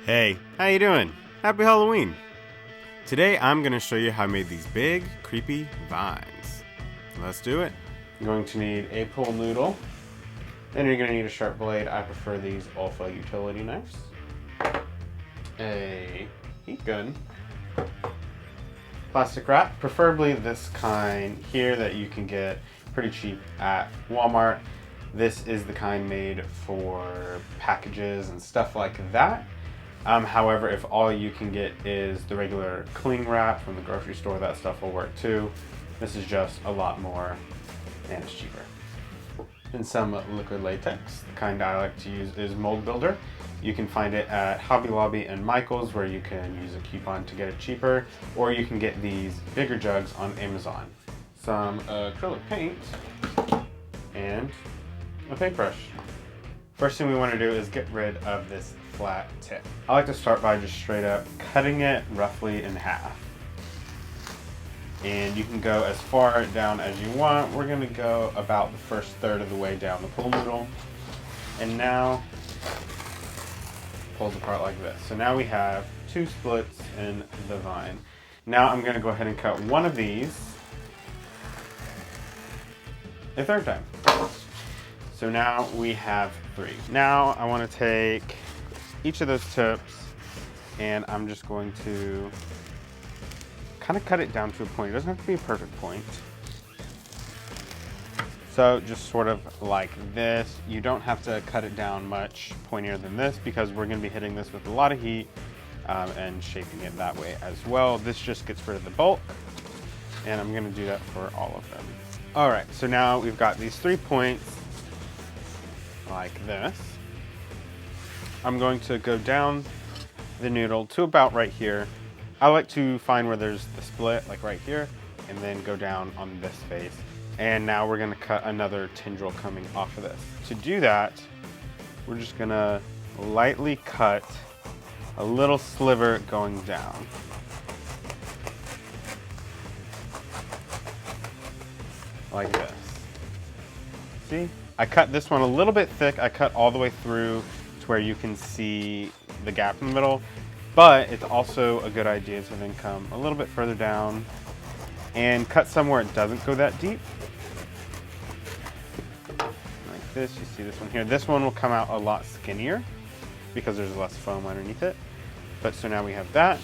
Hey, how you doing? Happy Halloween! Today I'm going to show you how I made these big, creepy vines. Let's do it. You're going to need a pool noodle. Then you're going to need a sharp blade. I prefer these Alpha utility knives. A heat gun. Plastic wrap, preferably this kind here that you can get pretty cheap at Walmart. This is the kind made for packages and stuff like that. However, if all you can get is the regular cling wrap from the grocery store, that stuff will work too. This is just a lot more and it's cheaper. And some liquid latex. The kind I like to use is Mold Builder. You can find it at Hobby Lobby and Michael's, where you can use a coupon to get it cheaper, or you can get these bigger jugs on Amazon. Some acrylic paint and a paintbrush. First thing we want to do is get rid of this flat tip. I like to start by just straight up cutting it roughly in half. And you can go as far down as you want. We're going to go about the first third of the way down the pool noodle. And now pulls apart like this. So now we have two splits in the vine. Now I'm going to go ahead and cut one of these a third time. So now we have three. Now I want to take each of those tips and I'm just going to kind of cut it down to a point. It doesn't have to be a perfect point. So just sort of like this. You don't have to cut it down much pointier than this because we're going to be hitting this with a lot of heat and shaping it that way as well. This just gets rid of the bulk, and I'm going to do that for all of them. All right, so now we've got these 3 points like this. I'm going to go down the noodle to about right here. I like to find where there's the split, like right here, and then go down on this face. And now we're gonna cut another tendril coming off of this. To do that, we're just gonna lightly cut a little sliver going down. Like this. See? I cut this one a little bit thick. I cut all the way through to where you can see the gap in the middle, but it's also a good idea to then come a little bit further down and cut somewhere it doesn't go that deep. Like this, you see this one here. This one will come out a lot skinnier because there's less foam underneath it. But so now we have that,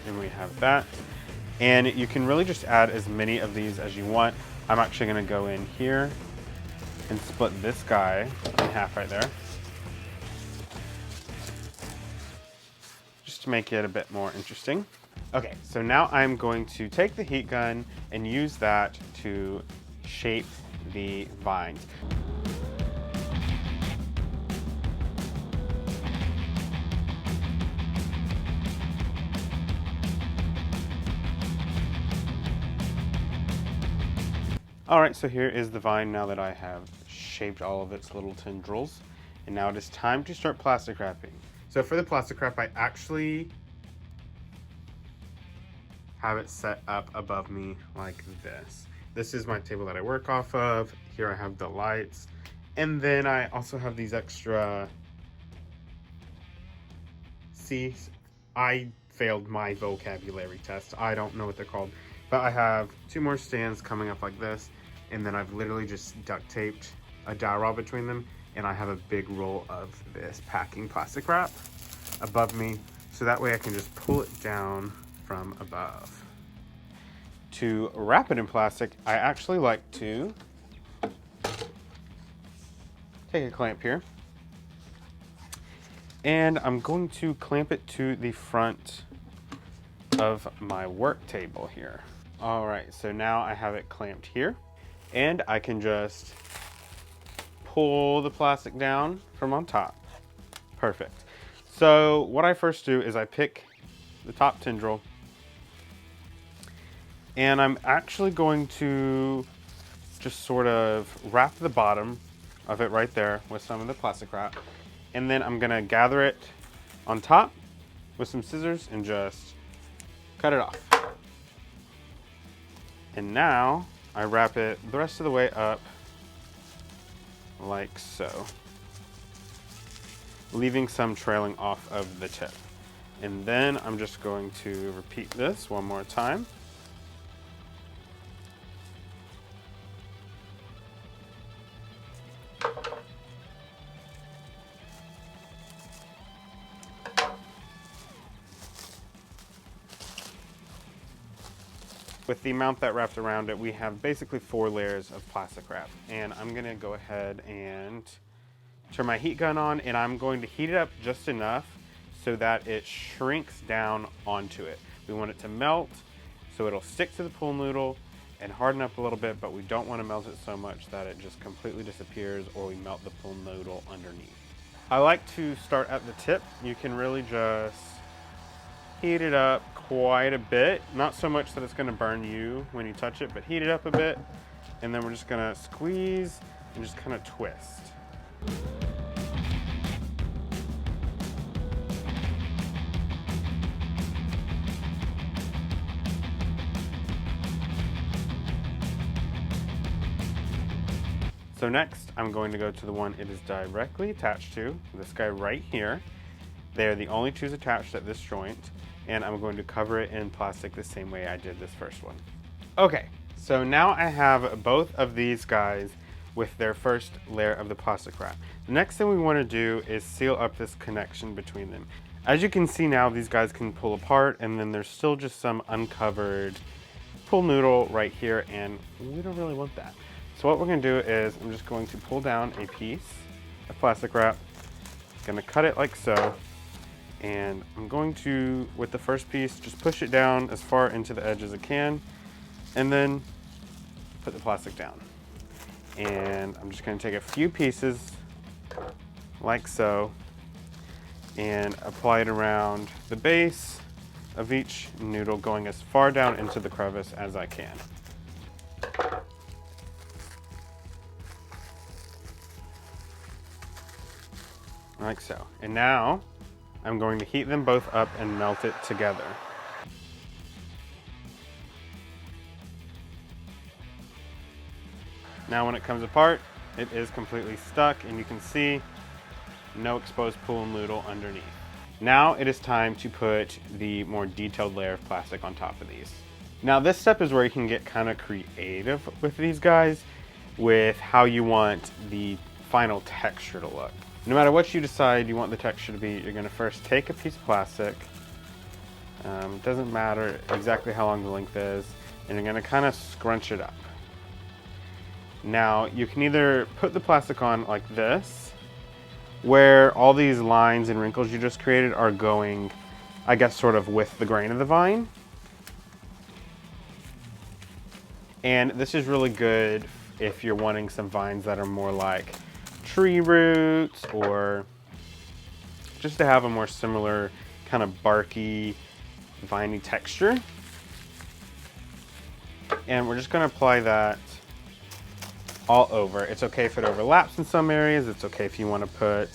and we have that. And you can really just add as many of these as you want. I'm actually gonna go in here and split this guy in half right there. Just to make it a bit more interesting. Okay, so now I'm going to take the heat gun and use that to shape the vines. All right, so here is the vine now that I have shaped all of its little tendrils. And now it is time to start plastic wrapping. So for the plastic wrap, I actually have it set up above me like this. This is my table that I work off of. Here I have the lights. And then I also have these extra, see, I failed my vocabulary test. I don't know what they're called. But I have 2 more stands coming up like this, and then I've literally just duct taped a dowel rod between them, and I have a big roll of this packing plastic wrap above me, so that way I can just pull it down from above. To wrap it in plastic, I actually like to take a clamp here, and I'm going to clamp it to the front of my work table here. All right, so now I have it clamped here, and I can just pull the plastic down from on top. Perfect. So what I first do is I pick the top tendril, and I'm actually going to just sort of wrap the bottom of it right there with some of the plastic wrap, and then I'm gonna gather it on top with some scissors and just cut it off. And now I wrap it the rest of the way up like so. leaving some trailing off of the tip. And then I'm just going to repeat this one more time. With the amount that wrapped around it, we have basically 4 layers of plastic wrap. And I'm gonna go ahead and turn my heat gun on, and I'm going to heat it up just enough so that it shrinks down onto it. We want it to melt so it'll stick to the pool noodle and harden up a little bit, but we don't want to melt it so much that it just completely disappears or we melt the pool noodle underneath. I like to start at the tip. You can really just heat it up quite a bit. Not so much that it's going to burn you when you touch it, but heat it up a bit. And then we're just going to squeeze and just kind of twist. So next, I'm going to go to the one it is directly attached to, this guy right here. They're the only 2s attached at this joint, and I'm going to cover it in plastic the same way I did this first one. Okay, so now I have both of these guys with their first layer of the plastic wrap. The next thing we want to do is seal up this connection between them. As you can see now, these guys can pull apart, and then there's still just some uncovered pool noodle right here, and we don't really want that. So what we're going to do is I'm just going to pull down a piece of plastic wrap, going to cut it like so, and I'm going to, with the first piece, just push it down as far into the edge as I can, and then put the plastic down. And I'm just going to take a few pieces like so and apply it around the base of each noodle, going as far down into the crevice as I can. Like so. And now I'm going to heat them both up and melt it together. Now when it comes apart, it is completely stuck, and you can see no exposed pool noodle underneath. Now it is time to put the more detailed layer of plastic on top of these. Now this step is where you can get kind of creative with these guys, with how you want the final texture to look. No matter what you decide you want the texture to be, you're going to first take a piece of plastic. It doesn't matter exactly how long the length is, and you're going to kind of scrunch it up. Now you can either put the plastic on like this, where all these lines and wrinkles you just created are going, I guess, sort of with the grain of the vine. And this is really good if you're wanting some vines that are more like tree roots, or just to have a more similar kind of barky, viney texture. And we're just going to apply that all over. It's okay if it overlaps in some areas. It's okay if you want to put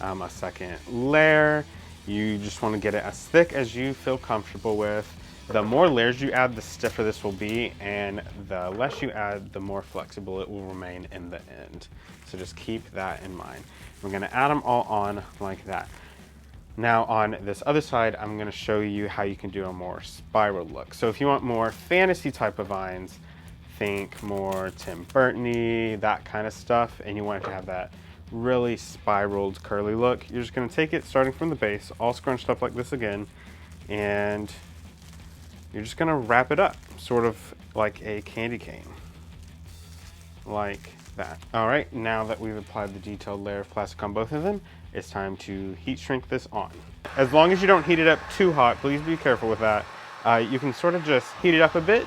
a second layer. You just want to get it as thick as you feel comfortable with. The more layers you add, the stiffer this will be, and the less you add, the more flexible it will remain in the end. So just keep that in mind. We're going to add them all on like that. Now on this other side, I'm going to show you how you can do a more spiral look. So if you want more fantasy type of vines, think more Tim Burton-y, that kind of stuff, and you want it to have that really spiraled curly look, you're just going to take it starting from the base, all scrunched up like this again, and you're just going to wrap it up, sort of like a candy cane, like that. All right, now that we've applied the detailed layer of plastic on both of them, it's time to heat shrink this on. As long as you don't heat it up too hot, please be careful with that. You can sort of just heat it up a bit,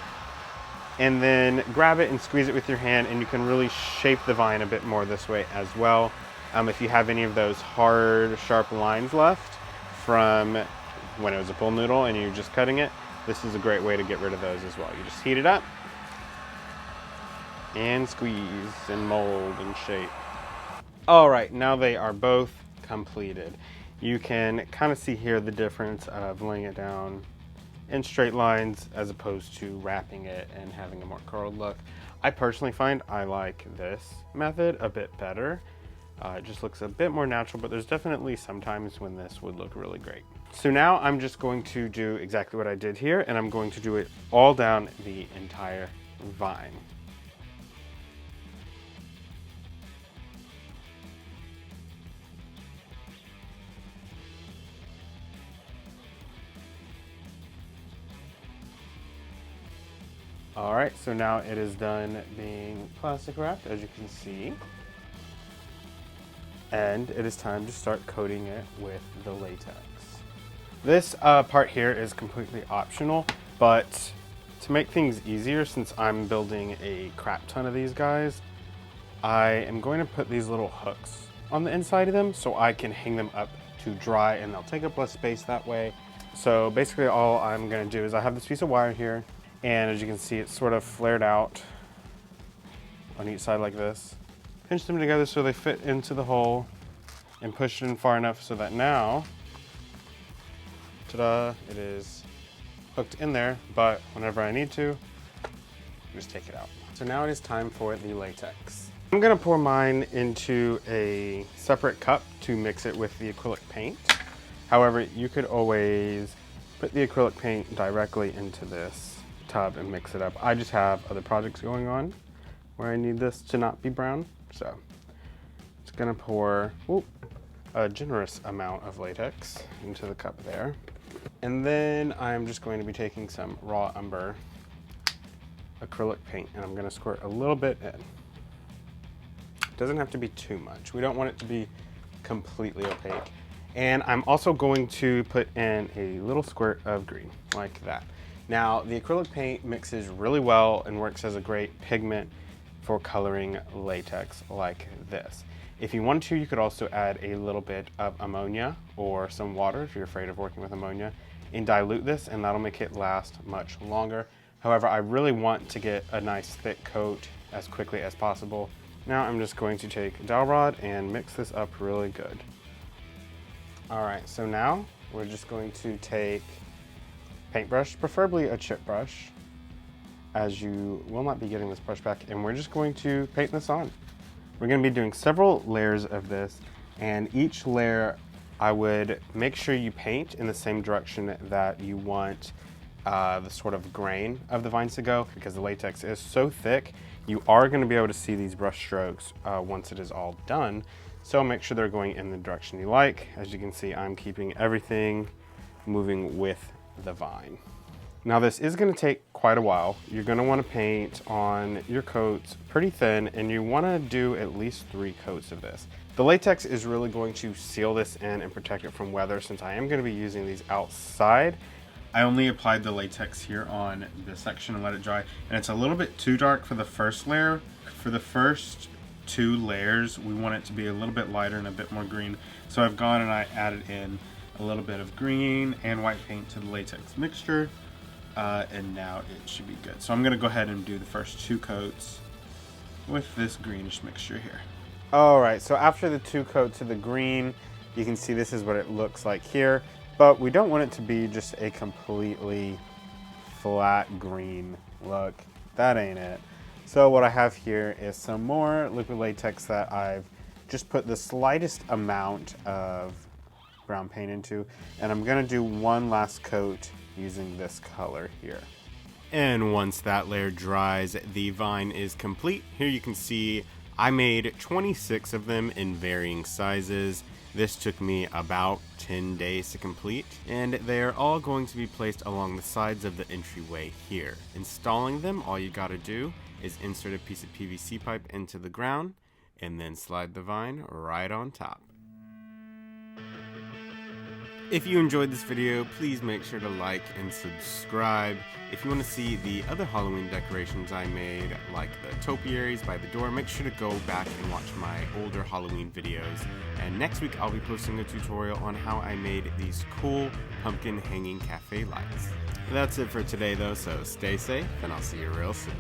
and then grab it and squeeze it with your hand, and you can really shape the vine a bit more this way as well. If you have any of those hard, sharp lines left from when it was a pool noodle and you're just cutting it, this is a great way to get rid of those as well. You just heat it up and squeeze and mold and shape. All right, now they are both completed. You can kind of see here the difference of laying it down in straight lines as opposed to wrapping it and having a more curled look. I personally find I like this method a bit better. It just looks a bit more natural, but there's definitely some times when this would look really great. So now I'm just going to do exactly what I did here, and I'm going to do it all down the entire vine. All right, so now it is done being plastic wrapped, as you can see. And it is time to start coating it with the latex. This part here is completely optional, but to make things easier, since I'm building a crap ton of these guys, I am going to put these little hooks on the inside of them so I can hang them up to dry, and they'll take up less space that way. So basically all I'm gonna do is I have this piece of wire here, and as you can see, it's sort of flared out on each side like this. Pinch them together so they fit into the hole and push it in far enough so that now, ta-da, it is hooked in there, but whenever I need to, just take it out. So now it is time for the latex. I'm gonna pour mine into a separate cup to mix it with the acrylic paint. However, you could always put the acrylic paint directly into this tub and mix it up. I just have other projects going on where I need this to not be brown, so it's gonna pour a generous amount of latex into the cup there. And then I'm just going to be taking some raw umber acrylic paint, and I'm gonna squirt a little bit in. It doesn't have to be too much. We don't want it to be completely opaque. And I'm also going to put in a little squirt of green, like that. Now, the acrylic paint mixes really well and works as a great pigment for coloring latex like this. If you wanted to, you could also add a little bit of ammonia or some water if you're afraid of working with ammonia and dilute this, and that'll make it last much longer. However, I really want to get a nice thick coat as quickly as possible. Now I'm just going to take a dowel rod and mix this up really good. All right, so now we're just going to take paintbrush, preferably a chip brush, as you will not be getting this brush back, and we're just going to paint this on. We're going to be doing several layers of this, and each layer I would make sure you paint in the same direction that you want the sort of grain of the vines to go, because the latex is so thick you are going to be able to see these brush strokes once it is all done. So make sure they're going in the direction you like. As you can see, I'm keeping everything moving with the vine. Now this is going to take quite a while. You're going to want to paint on your coats pretty thin, and you want to do at least 3 coats of this. The latex is really going to seal this in and protect it from weather, since I am going to be using these outside. I only applied the latex here on this section and let it dry, and it's a little bit too dark for the first layer. For the first 2 layers, we want it to be a little bit lighter and a bit more green. So I've gone and I added in a little bit of green and white paint to the latex mixture, and now it should be good. So I'm gonna go ahead and do the first 2 coats with this greenish mixture here. All right, so after the 2 coats of the green, you can see this is what it looks like here, but we don't want it to be just a completely flat green look. That ain't it. So what I have here is some more liquid latex that I've just put the slightest amount of brown paint into, and I'm gonna do one last coat using this color here. And once that layer dries, the vine is complete. Here you can see I made 26 of them in varying sizes. This took me about 10 days to complete, and they are all going to be placed along the sides of the entryway here. Installing them, all you gotta do is insert a piece of PVC pipe into the ground and then slide the vine right on top. If you enjoyed this video, please make sure to like and subscribe. If you want to see the other Halloween decorations I made, like the topiaries by the door, make sure to go back and watch my older Halloween videos. And next week I'll be posting a tutorial on how I made these cool pumpkin hanging cafe lights. That's it for today though, so stay safe and I'll see you real soon.